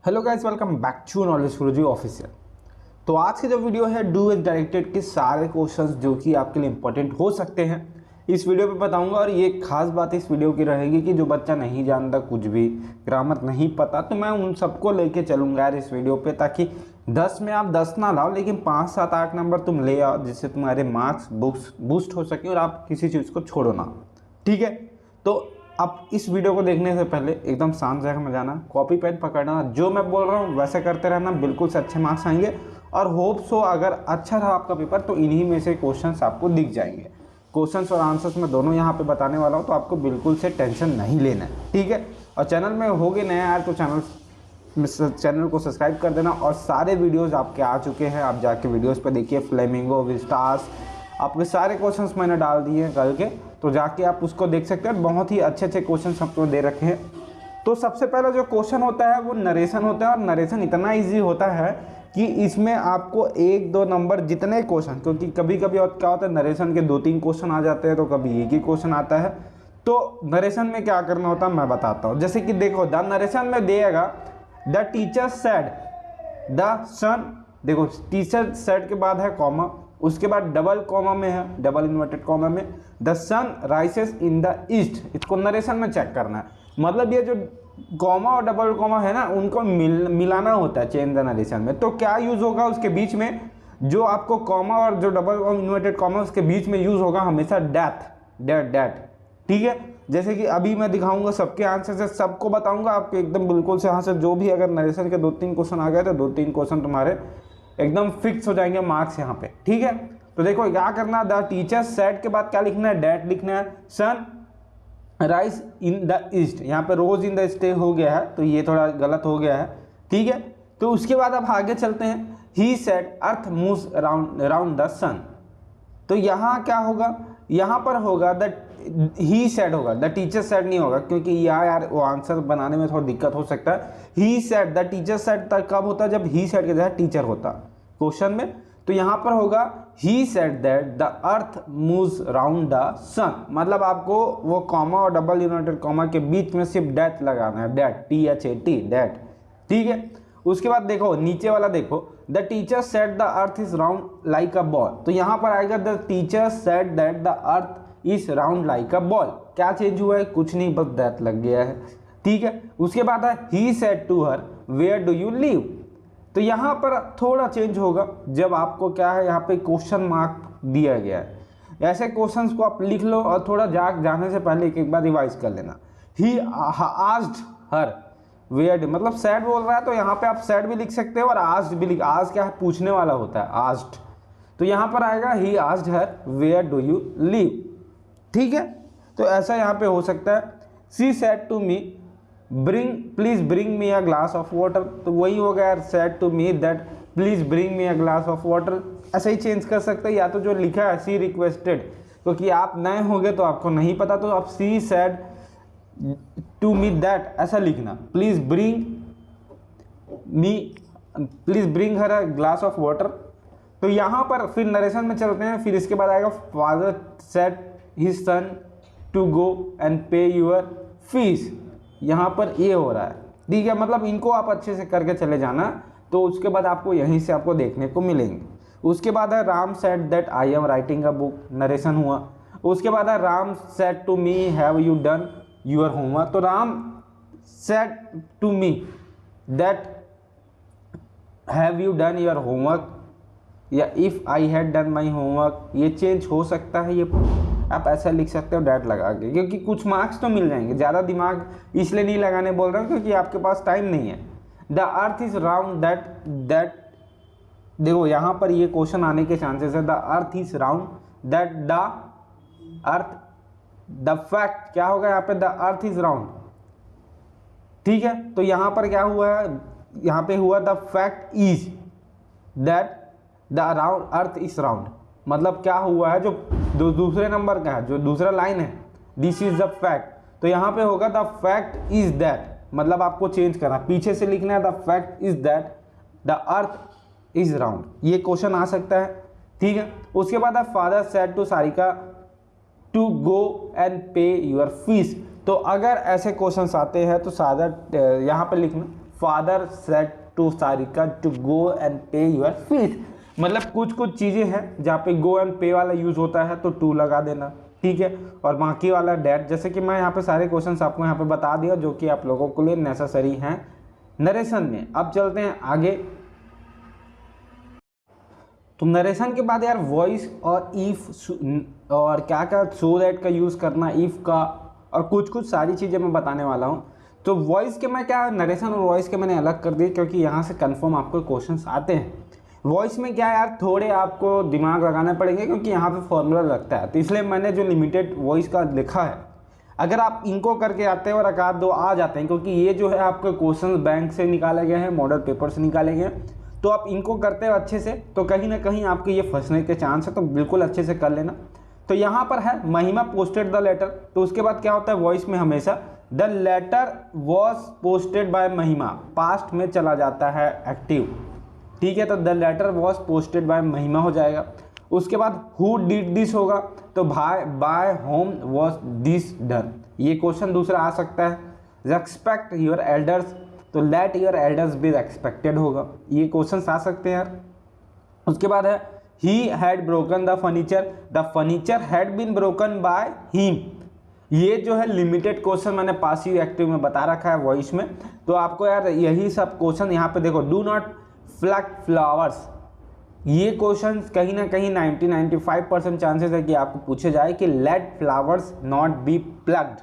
Hello guys, welcome back to knowledge Guruji official. तो आज की जो वीडियो है डू विद डायरेक्टेड के सारे क्वेश्चंस जो कि आपके लिए इंपॉर्टेंट हो सकते हैं इस वीडियो पे बताऊंगा। और ये खास बात इस वीडियो की रहेगी कि जो बच्चा नहीं जानता, कुछ भी ग्रामर नहीं पता, तो मैं उन सबको लेके चलूंगा यार इस वीडियो पे, ताकि 10 में आप 10 ना लाओ लेकिन 5, 7, 8 नंबर तुम ले आओ, जिससे तुम्हारे मार्क्स बूस्ट हो सके और आप किसी चीज़ को छोड़ो ना। ठीक है, तो अब इस वीडियो को देखने से पहले एकदम शांत जगह में जाना, कॉपी पेन पकड़ना, जो मैं बोल रहा हूँ वैसे करते रहना, बिल्कुल से अच्छे मार्क्स आएंगे। और होप सो अगर अच्छा रहा आपका पेपर तो इन्हीं में से क्वेश्चंस आपको दिख जाएंगे। क्वेश्चंस और आंसर्स मैं दोनों यहाँ पे बताने वाला हूँ, तो आपको बिल्कुल से टेंशन नहीं लेना है। ठीक है, और चैनल में होगे नया यार तो चैनल को सब्सक्राइब कर देना। और सारे वीडियोज़ आपके आ चुके हैं, आप जाके वीडियोज़ पर देखिए। फ्लेमिंगो, विस्टास, आपके सारे क्वेश्चंस मैंने डाल दिए हैं कल के, तो जाके आप उसको देख सकते हैं। बहुत ही अच्छे अच्छे क्वेश्चंस आपको दे रखे हैं। तो सबसे पहला जो क्वेश्चन होता है वो नरेशन होता है, और नरेशन इतना इजी होता है कि इसमें आपको 1-2 नंबर जितने क्वेश्चन, क्योंकि कभी कभी क्या होता है नरेशन के 2-3 क्वेश्चन आ जाते हैं, तो कभी एक ही क्वेश्चन आता है। तो नरेशन में क्या करना होता है मैं बताता हूँ। जैसे कि देखो, द नरेशन में देगा द टीचर सेड द सन, देखो टीचर सेड के बाद है कॉमा, उसके बाद डबल कॉमा में है, डबल इन्वर्टेड कॉमा में, the sun rises in the east. इसको नरेशन में चेक करना है। मतलब ये जो कॉमा और डबल कॉमा है ना, उनको मिलाना होता है चेंज द नरेशन में। तो क्या यूज होगा उसके बीच में, जो आपको कॉमा और जो डबल इन्वर्टेड कॉमा उसके बीच में यूज होगा हमेशा डेट। ठीक है, जैसे कि अभी मैं दिखाऊंगा सबके आंसर से, सबको बताऊंगा आपको एकदम बिल्कुल से यहाँ से। जो भी अगर नरेशन के 2-3 क्वेश्चन आ गए तो 2-3 क्वेश्चन तुम्हारे एकदम फिक्स हो जाएंगे मार्क्स यहाँ पे। ठीक है, तो देखो क्या करना, द टीचर सेड के बाद क्या लिखना है, डेट लिखना है। Sun rise in the east, यहाँ पे रोज इन द स्टे हो गया है, तो ये थोड़ा गलत हो गया है। ठीक है, तो उसके बाद अब आगे चलते हैं। He said earth moves round the sun. तो यहाँ क्या होगा, यहाँ पर होगा द ही सेड होगा, द टीचर सेड नहीं होगा, क्योंकि यार वो आंसर बनाने में थोड़ा दिक्कत हो सकता है। He said, the teacher said तक कब होता है, जब ही सेड के जगह टीचर होता क्वेश्चन में। तो यहाँ पर होगा he said that the earth moves round the sun. मतलब आपको वो कॉमा और डबल इन्वर्टेड कॉमा के बीच में सिर्फ डेट लगाना है, डेट, THAT, डेट। ठीक है, उसके बाद देखो नीचे वाला देखो, the teacher said the earth is round like a ball. तो यहाँ पर आएगा the teacher said that the earth is round like a ball. क्या चेंज हुआ है, कुछ नहीं, बस दैट लग गया है। ठीक है, उसके बाद है he said to her where do you live. तो यहाँ पर थोड़ा चेंज होगा, जब आपको क्या है यहाँ पे क्वेश्चन मार्क दिया गया है। ऐसे क्वेश्चंस को आप लिख लो और थोड़ा जाने से पहले एक बार रिवाइज कर लेना। ही आस्क्ड हर वेयर, मतलब सैड बोल रहा है तो यहाँ पे आप सैड भी लिख सकते हो और आस्क्ड भी आज क्या है, पूछने वाला होता है, आस्क्ड। तो यहाँ पर आएगा he asked her where do you live. ठीक है, तो ऐसा यहाँ पे हो सकता है। She said to me please bring me a glass of water. तो वही हो गया, said to me that please bring me a glass of water. ऐसा ही चेंज कर सकते हैं, या तो जो लिखा है सी रिक्वेस्टेड, क्योंकि आप नए होंगे तो आपको नहीं पता, तो आप she said to me that ऐसा लिखना, please bring her a glass of water. तो यहाँ पर फिर नरेशन में चलते हैं। फिर इसके बाद आएगा father said his son to go and pay your fees. यहाँ पर ये हो रहा है। ठीक है, मतलब इनको आप अच्छे से करके चले जाना, तो उसके बाद आपको यहीं से आपको देखने को मिलेंगे। उसके बाद है Ram said that I am writing a book, narration हुआ। उसके बाद है Ram said to me have you done your homework. तो Ram said to me that have you done your homework, या if I had done my homework. ये change हो सकता है, ये आप ऐसा लिख सकते हो डैट लगा के, क्योंकि कुछ मार्क्स तो मिल जाएंगे। ज़्यादा दिमाग इसलिए नहीं लगाने बोल रहा हूँ क्योंकि आपके पास टाइम नहीं है। The earth is round that देखो यहाँ पर ये क्वेश्चन आने के चांसेस है। The earth is round that the earth, the fact क्या होगा यहाँ पे, द अर्थ इज राउंड। ठीक है, तो यहाँ पर क्या हुआ है, यहाँ पे हुआ the fact is that the earth is round. मतलब क्या हुआ है, जो दूसरे नंबर का है, जो दूसरा लाइन है, दिस इज द फैक्ट, तो यहाँ पे होगा द फैक्ट इज दैट। मतलब आपको चेंज करना, पीछे से लिखना है the fact is that the earth is round. ये क्वेश्चन आ सकता है। ठीक है, उसके बाद father said to Sarika to go and pay your fees. तो अगर ऐसे क्वेश्चंस आते हैं तो सादा यहाँ पे लिखना father said to Sarika to go and pay your fees. मतलब कुछ कुछ चीज़ें हैं जहाँ पे गो एंड पे वाला यूज़ होता है तो टू लगा देना, ठीक है। और बाकी वाला डैट, जैसे कि मैं यहाँ पे सारे क्वेश्चंस आपको यहाँ पे बता दिया जो कि आप लोगों के लिए नेसेसरी हैं नरेशन में। अब चलते हैं आगे। तो नरेशन के बाद यार वॉइस और इफ और क्या क्या सो दैट का यूज़ करना, इफ का, और कुछ कुछ सारी चीज़ें मैं बताने वाला हूँ। तो वॉइस के मैं क्या नरेशन और वॉइस के मैंने अलग कर दिए क्योंकि यहाँ से कंफर्म आपको क्वेश्चंस आते हैं। वॉइस में क्या यार थोड़े आपको दिमाग लगाना पड़ेंगे क्योंकि यहाँ पे फॉर्मूला लगता है, तो इसलिए मैंने जो लिमिटेड वॉइस का लिखा है, अगर आप इनको करके आते हैं और एक आध दो आ जाते हैं, क्योंकि ये जो है आपके क्वेश्चन बैंक से निकाले गए हैं, मॉडल पेपर से निकाले गए हैं, तो आप इनको करते हो अच्छे से तो कहीं ना कहीं आपके ये फंसने के चांस है, तो बिल्कुल अच्छे से कर लेना। तो यहाँ पर है महिमा पोस्टेड द लेटर, तो उसके बाद क्या होता है वॉइस में हमेशा the letter was posted by Mahima, past में चला जाता है एक्टिव, ठीक है। तो the letter was posted by Mahima हो जाएगा। उसके बाद हु डिड दिस होगा तो by whom was this done, ये क्वेश्चन दूसरा आ सकता है। रेस्पेक्ट योर एल्डर्स तो let your elders be respected होगा, ये क्वेश्चन आ सकते हैं यार। उसके बाद है he had broken the furniture had been broken by him, ये जो है लिमिटेड क्वेश्चन मैंने पासिव एक्टिव में बता रखा है वॉइस में। तो आपको यार यही सब क्वेश्चन यहाँ पे देखो, डू नॉट प्लक फ्लावर्स, ये क्वेश्चन कहीं ना कहीं 90-95% चांसेस है कि आपको पूछे जाए कि let flowers not be plucked,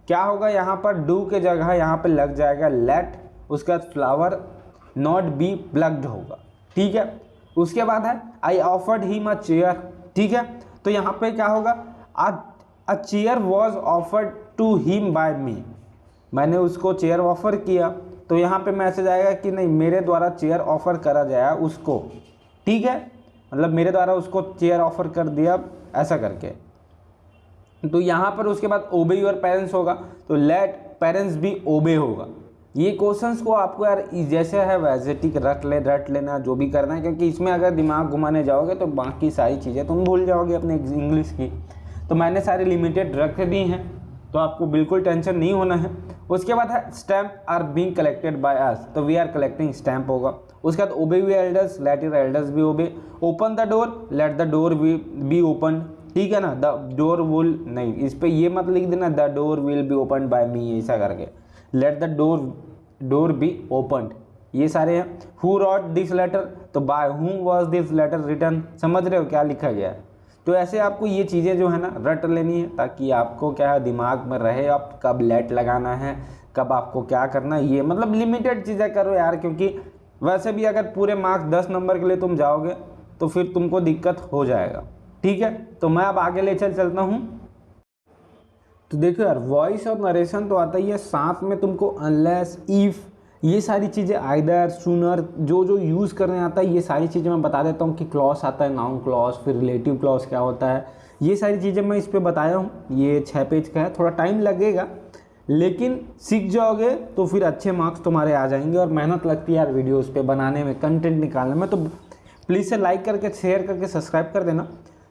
क्या होगा यहाँ पर डू के जगह यहाँ पे लग जाएगा लेट, उसके बाद फ्लावर नॉट बी प्लग्ड होगा, ठीक है। उसके बाद है I offered him a chair, ठीक है। तो यहाँ पे क्या होगा a chair was offered to him by me, मैंने उसको चेयर ऑफर किया, तो यहाँ पे मैसेज आएगा कि नहीं मेरे द्वारा चेयर ऑफर करा जाए उसको, ठीक है, मतलब मेरे द्वारा उसको चेयर ऑफर कर दिया ऐसा करके। तो यहाँ पर उसके बाद ओबे योर पेरेंट्स होगा तो लेट पेरेंट्स भी ओबे होगा। ये क्वेश्चंस को आपको यार जैसे है वैसे ठीक रट लेना जो भी करना है, क्योंकि इसमें अगर दिमाग घुमाने जाओगे तो बाकी सारी चीज़ें तुम भूल जाओगे अपने इंग्लिश की। तो मैंने सारे लिमिटेड रख दी हैं तो आपको बिल्कुल टेंशन नहीं होना है। उसके बाद है stamp are being collected by us, तो वी आर कलेक्टिंग स्टैम्प होगा। उसके बाद obey your elders let your elders be obey, open the door let the door be open, ठीक है ना। द डोर विल नहीं, इस पे ये मत लिख देना the door will be open by me, ऐसा करके let the door be open, ये सारे हैं। हु रॉट दिस लेटर तो by whom was this letter written, समझ रहे हो क्या लिखा गया है। तो ऐसे आपको ये चीज़ें जो है ना रट लेनी है ताकि आपको क्या है दिमाग में रहे आप कब लेट लगाना है, कब आपको क्या करना है, ये मतलब लिमिटेड चीज़ें करो यार, क्योंकि वैसे भी अगर पूरे मार्क्स 10 नंबर के लिए तुम जाओगे तो फिर तुमको दिक्कत हो जाएगा, ठीक है। तो मैं अब आगे ले चलता हूँ। तो देखो यार वॉइस और नरेशन तो आता ही है, साथ में तुमको अनलेस इफ़ ये सारी चीज़ें आइदर सूनर जो यूज़ करने आता है, ये सारी चीज़ें मैं बता देता हूँ कि क्लॉज आता है, नाउन क्लॉज, फिर रिलेटिव क्लॉज क्या होता है, ये सारी चीज़ें मैं इस पर बताया हूँ। ये 6 पेज का है, थोड़ा टाइम लगेगा लेकिन सीख जाओगे तो फिर अच्छे मार्क्स तुम्हारे आ जाएंगे। और मेहनत लगती है यार वीडियोज़ पे बनाने में, कंटेंट निकालने में, तो प्लीज़ से लाइक करके शेयर करके सब्सक्राइब कर देना।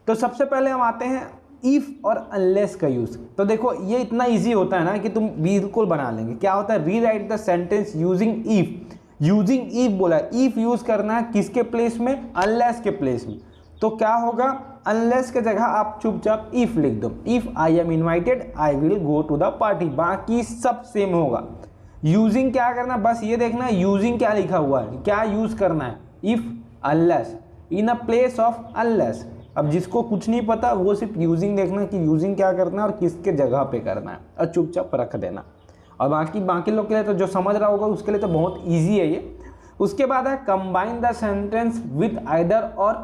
तो सबसे पहले हम आते हैं इफ़ और अनलेस का यूज़। तो देखो ये इतना इजी होता है ना कि तुम बिल्कुल बना लेंगे। क्या होता है rewrite the sentence using if, using if बोला है, इफ़ यूज़ करना है किसके प्लेस में, अनलेस के प्लेस में। तो क्या होगा अनलेस के जगह आप चुपचाप इफ़ लिख दो, if I am invited I will go to the party, बाकी सब सेम होगा। यूजिंग क्या करना, बस ये देखना यूजिंग क्या लिखा हुआ है, क्या यूज़ करना है, if unless in a place of unless. अब जिसको कुछ नहीं पता वो सिर्फ यूजिंग देखना कि यूजिंग क्या करना है और किसके जगह पे करना है, और चुपचाप रख देना। और बाकी लोग के लिए तो जो समझ रहा होगा उसके लिए तो बहुत इजी है ये। उसके बाद है combine the sentence with either और,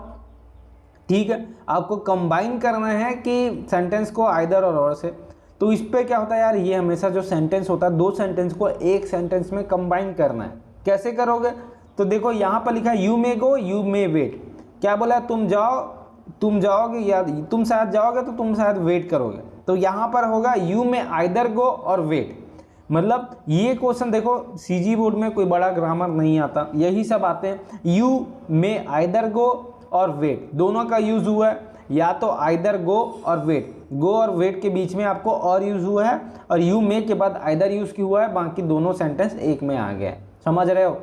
ठीक है, आपको कंबाइन करना है कि सेंटेंस को आइदर और से। तो इस पे क्या होता है यार, ये हमेशा जो सेंटेंस होता है 2 सेंटेंस को एक सेंटेंस में कंबाइन करना है। कैसे करोगे, तो देखो यहाँ पर लिखा है you may go you may wait, क्या बोला तुम जाओगे या तुम शायद जाओगे तो तुम शायद वेट करोगे। तो यहाँ पर होगा यू मे आइदर गो और वेट। मतलब ये क्वेश्चन देखो सीजी बोर्ड में कोई बड़ा ग्रामर नहीं आता, यही सब आते हैं। यू मे आइदर गो और वेट दोनों का यूज़ हुआ है, या तो आइदर गो और वेट, गो और वेट के बीच में आपको और यूज़ हुआ है, और यू मे के बाद आइदर यूज़ किया हुआ है, बाकी दोनों सेंटेंस एक में आ गया है। समझ रहे हो,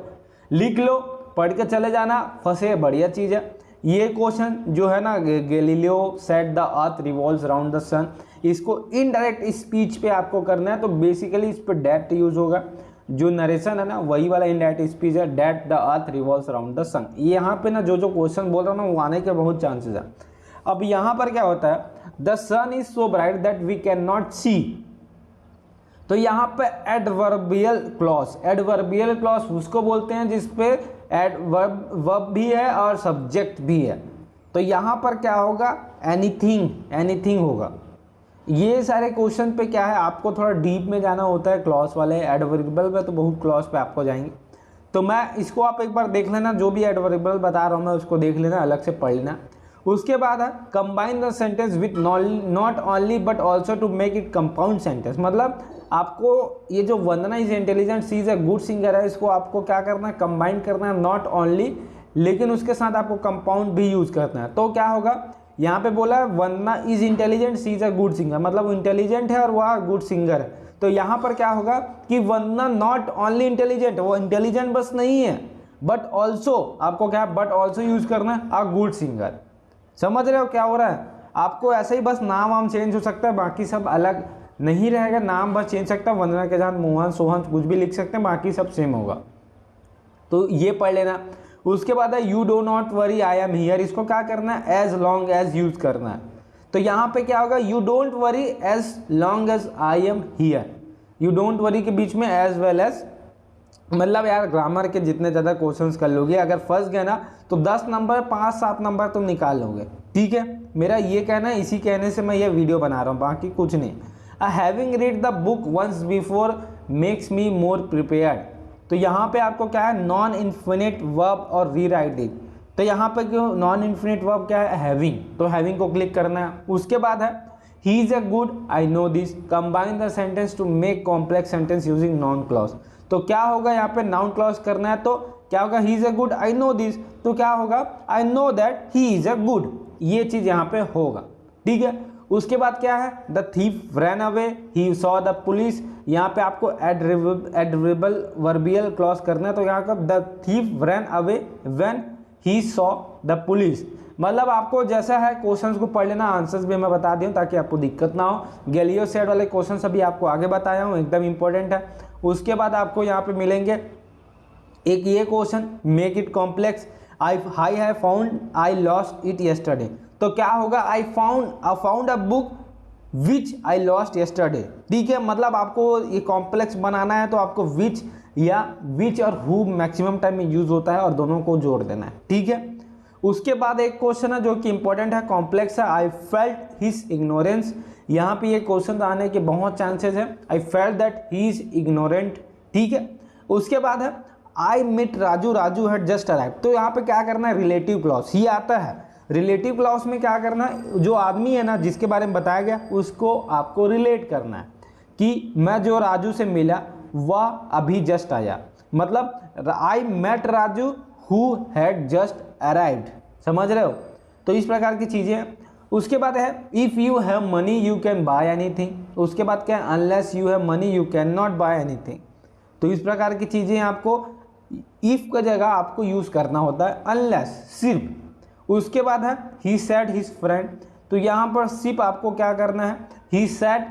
लिख लो, पढ़ के चले जाना, फंसे बढ़िया चीज़ है। ये क्वेश्चन जो है ना, Galileo said the earth revolves around the sun, इसको इनडायरेक्ट स्पीच पे आपको करना है, तो बेसिकली इस पर डेट यूज होगा, जो नरेशन है ना वही वाला इनडायरेक्ट स्पीच है, that the earth revolves around the sun. यहाँ पे ना जो क्वेश्चन बोल रहा हूँ ना वो आने के बहुत चांसेस है। अब यहाँ पर क्या होता है, the sun is so bright that we can not see, तो यहाँ पे एडवर्बियल क्लॉज, एडवर्बियल क्लॉज उसको बोलते हैं जिसपे एडवर्ब भी है और सब्जेक्ट भी है। तो यहाँ पर क्या होगा, एनीथिंग, एनीथिंग होगा। ये सारे क्वेश्चन पे क्या है, आपको थोड़ा डीप में जाना होता है क्लॉज वाले, एडवर्बियल में तो बहुत क्लॉज पे आपको जाएंगे। तो मैं इसको आप एक बार देख लेना, जो भी एडवर्बियल बता रहा हूँ मैं उसको देख लेना, अलग से पढ़ लेना। उसके बाद है combine the sentence with not only but also to make it compound sentence, मतलब आपको ये जो Vandana is intelligent she is a good singer है, इसको आपको क्या करना है, कंबाइन करना है, नॉट ओनली, लेकिन उसके साथ आपको कंपाउंड भी यूज करना है। तो क्या होगा, यहाँ पे बोला है Vandana is intelligent she is a good singer, मतलब वो इंटेलिजेंट है और वह गुड सिंगर है। तो यहाँ पर क्या होगा कि वंदना नॉट ओनली इंटेलिजेंट, वो इंटेलिजेंट बस नहीं है बट ऑल्सो, आपको क्या बट ऑल्सो यूज करना है अ गुड सिंगर। समझ रहे हो क्या हो रहा है, आपको ऐसे ही बस नाम वाम चेंज हो सकता है, बाकी सब अलग नहीं रहेगा, नाम बस चेंज सकता है, वंदना के साथ मोहन सोहन कुछ भी लिख सकते हैं, बाकी सब सेम होगा। तो ये पढ़ लेना। उसके बाद है you do not worry I am here, इसको क्या करना है, एज लॉन्ग एज यूज करना है। तो यहाँ पे क्या होगा, you don't worry as long as I am here, you don't worry के बीच में एज वेल एज, मतलब यार ग्रामर के जितने ज़्यादा क्वेश्चंस कर लोगे, अगर फंस गए ना तो 10 नंबर 5-7 नंबर तुम निकाल लोगे, ठीक है। मेरा ये कहना है, इसी कहने से मैं ये वीडियो बना रहा हूँ, बाकी कुछ नहीं। Having read the book once before makes me more prepared, तो यहाँ पे आपको क्या है, नॉन इन्फिनिट वर्ब और रीराइट इट। तो यहाँ पे क्यों नॉन इन्फिनिट वर्ब क्या है, हैविंग, तो हैविंग को क्लिक करना है। उसके बाद है he is a good I know this, combine the sentence to make complex sentence using noun clause. तो क्या होगा, यहाँ पे नाउन क्लॉज करना है, तो क्या होगा, ही is a good I know this, तो क्या होगा, I know that he is a good, ये चीज यहाँ पे होगा, ठीक है। उसके बाद क्या है, the thief ran away he saw the police, यहाँ पे आपको एडवर्बियल वर्बियल क्लॉज करना है, तो यहाँ का the thief ran away when he saw the police, मतलब आपको जैसा है क्वेश्चंस को पढ़ लेना, आंसर्स भी मैं बता दी हूँ ताकि आपको दिक्कत ना हो। गैलिलियो सेड वाले क्वेश्चन अभी आपको आगे बताया हूँ, एकदम इंपॉर्टेंट है। उसके बाद आपको यहाँ पे मिलेंगे एक ये question, make it complex, I have found I lost it yesterday, तो क्या होगा, I found a book which I lost yesterday, ठीक है। मतलब आपको ये कॉम्प्लेक्स बनाना है तो आपको विच या विच और हु मैक्सिमम टाइम में यूज होता है और दोनों को जोड़ देना है, ठीक है। उसके बाद एक क्वेश्चन है जो कि इंपॉर्टेंट है, कॉम्प्लेक्स है, आई फेल्ट हिज इग्नोरेंस, यहाँ पे ये क्वेश्चन आने के बहुत चांसेस है, I felt that he is ignorant, ठीक है। उसके बाद है आई मिट Raju, Raju had just arrive, तो यहाँ पे क्या करना है, रिलेटिव क्लॉज ही आता है। रिलेटिव क्लॉज में क्या करना है, जो आदमी है ना जिसके बारे में बताया गया उसको आपको रिलेट करना है, कि मैं जो राजू से मिला वह अभी जस्ट आया, मतलब I met Raju who had just arrived, समझ रहे हो। तो इस प्रकार की चीज़ें हैं। उसके बाद है if you have money you can buy anything, उसके बाद क्या है, unless you have money you can not buy anything. तो इस प्रकार की चीज़ें आपको इफ़ का जगह आपको यूज़ करना होता है, अनलेस सिर्फ। उसके बाद है ही सेड हिज फ्रेंड, तो यहाँ पर सिर्फ आपको क्या करना है, he said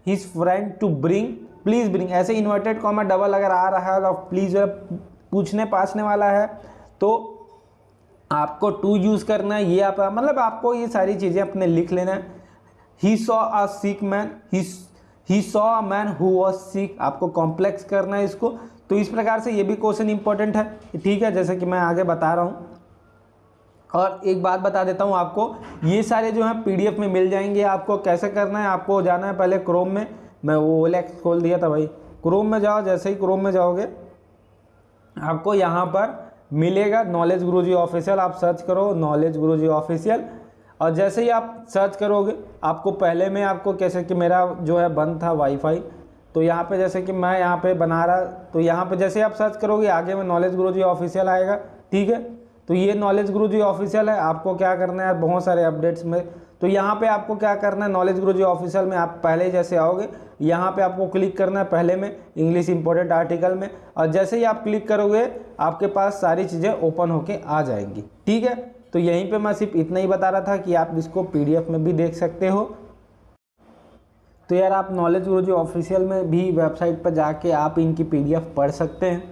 his friend to bring, please bring, ऐसे इन्वर्टेड कॉमा डबल अगर आ रहा है और प्लीज़ पूछने पाछने वाला है तो आपको टू यूज़ करना है, ये आप मतलब आपको ये सारी चीज़ें अपने लिख लेना है। He saw a sick man, he saw a man who was sick, आपको कॉम्प्लेक्स करना है इसको। तो इस प्रकार से ये भी क्वेश्चन इंपॉर्टेंट है, ठीक है, जैसे कि मैं आगे बता रहा हूँ। और एक बात बता देता हूँ आपको, ये सारे जो हैं पीडीएफ में मिल जाएंगे। आपको कैसे करना है, आपको जाना है पहले क्रोम में, मैं वो ओलेक्स खोल दिया था भाई, क्रोम में जाओ, जैसे ही क्रोम में जाओगे आपको यहाँ पर मिलेगा नॉलेज गुरुजी ऑफिशियल, आप सर्च करो नॉलेज गुरुजी ऑफिशियल, और जैसे ही आप सर्च करोगे आपको पहले में आपको कैसे कि मेरा जो है बंद था वाईफाई, तो यहाँ पे जैसे कि मैं यहाँ पे बना रहा, तो यहाँ पे जैसे आप सर्च करोगे आगे में नॉलेज गुरुजी ऑफिशियल आएगा, ठीक है। तो ये नॉलेज गुरुजी ऑफिशियल है, आपको क्या करना है, बहुत सारे अपडेट्स में, तो यहाँ पे आपको क्या करना है, नॉलेज गुरुजी ऑफिशियल में आप पहले जैसे आओगे यहाँ पे आपको क्लिक करना है पहले में इंग्लिश इंपॉर्टेंट आर्टिकल में, और जैसे ही आप क्लिक करोगे आपके पास सारी चीज़ें ओपन होके आ जाएंगी। ठीक है, तो यहीं पे मैं सिर्फ इतना ही बता रहा था कि आप इसको PDF में भी देख सकते हो। तो यार आप नॉलेज गुरुजी ऑफिशियल में भी वेबसाइट पर जाके आप इनकी PDF पढ़ सकते हैं,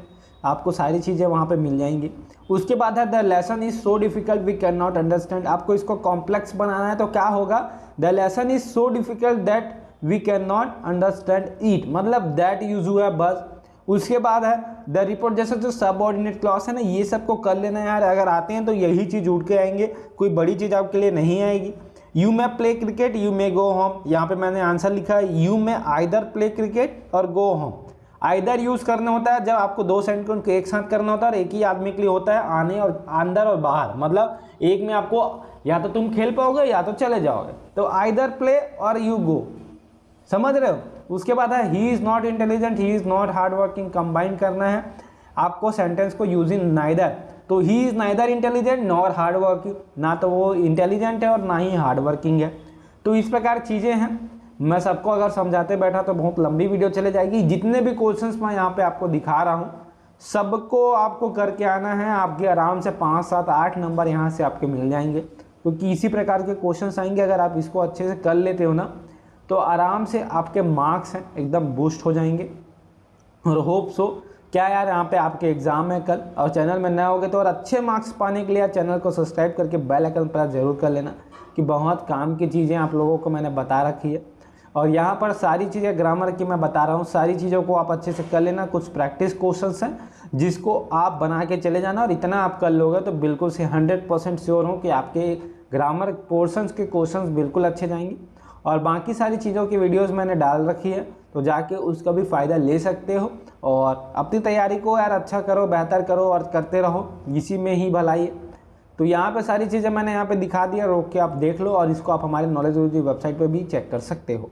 आपको सारी चीज़ें वहाँ पे मिल जाएंगी। उसके बाद है the lesson is so difficult we can not understand. आपको इसको कॉम्प्लेक्स बनाना है तो क्या होगा, the lesson is so difficult that we can not understand it, मतलब दैट यूज हुआ बस। उसके बाद है द रिपोर्ट, जैसे जो सबऑर्डिनेट क्लॉज है ना, ये सबको कर लेना यार, अगर आते हैं तो यही चीज़ उठ के आएंगे, कोई बड़ी चीज़ आपके लिए नहीं आएगी। You may play cricket you may go home, यहाँ पे मैंने आंसर लिखा है you may either play cricket और गो होम। आइदर यूज़ करना होता है जब आपको दो सेंटेंस को एक साथ करना होता है और एक ही आदमी के लिए होता है आने और अंदर और बाहर, मतलब एक में आपको या तो तुम खेल पाओगे या तो चले जाओगे, तो आइदर प्ले और यू गो, समझ रहे हो। उसके बाद है he is not intelligent he is not hard working, combine करना है आपको सेंटेंस को यूजिंग नाइदर, तो he is neither intelligent nor hard working, ना तो वो इंटेलिजेंट है और ना ही हार्ड वर्किंग है। तो इस प्रकार चीज़ें हैं, मैं सबको अगर समझाते बैठा तो बहुत लंबी वीडियो चले जाएगी। जितने भी क्वेश्चंस मैं यहाँ पे आपको दिखा रहा हूँ सबको आपको करके आना है, आपके आराम से 5, 7, 8 नंबर यहाँ से आपके मिल जाएंगे, क्योंकि इसी प्रकार के क्वेश्चंस आएंगे। अगर आप इसको अच्छे से कर लेते हो ना तो आराम से आपके मार्क्स हैं एकदम बूस्ट हो जाएंगे। और होप सो क्या यार, यहाँ पे आपके एग्जाम है कल, और चैनल में नए होगे तो और अच्छे मार्क्स पाने के लिए चैनल को सब्सक्राइब करके बेल आइकन प्रेस जरूर कर लेना, कि बहुत काम की चीज़ें आप लोगों को मैंने बता रखी है। और यहाँ पर सारी चीज़ें ग्रामर की मैं बता रहा हूँ, सारी चीज़ों को आप अच्छे से कर लेना। कुछ प्रैक्टिस क्वेश्चंस हैं जिसको आप बना के चले जाना, और इतना आप कर लोगे तो बिल्कुल से 100% श्योर हो कि आपके ग्रामर पोर्शंस के क्वेश्चंस बिल्कुल अच्छे जाएंगे। और बाकी सारी चीज़ों की वीडियोस मैंने डाल रखी है, तो जाके उसका भी फ़ायदा ले सकते हो। और अपनी तैयारी को यार अच्छा करो, बेहतर करो और करते रहो, इसी में ही भलाई है। तो यहाँ पे सारी चीज़ें मैंने यहाँ पे दिखा दिया, रोक के आप देख लो, और इसको आप हमारे नॉलेज गुरुजी वेबसाइट पे भी चेक कर सकते हो।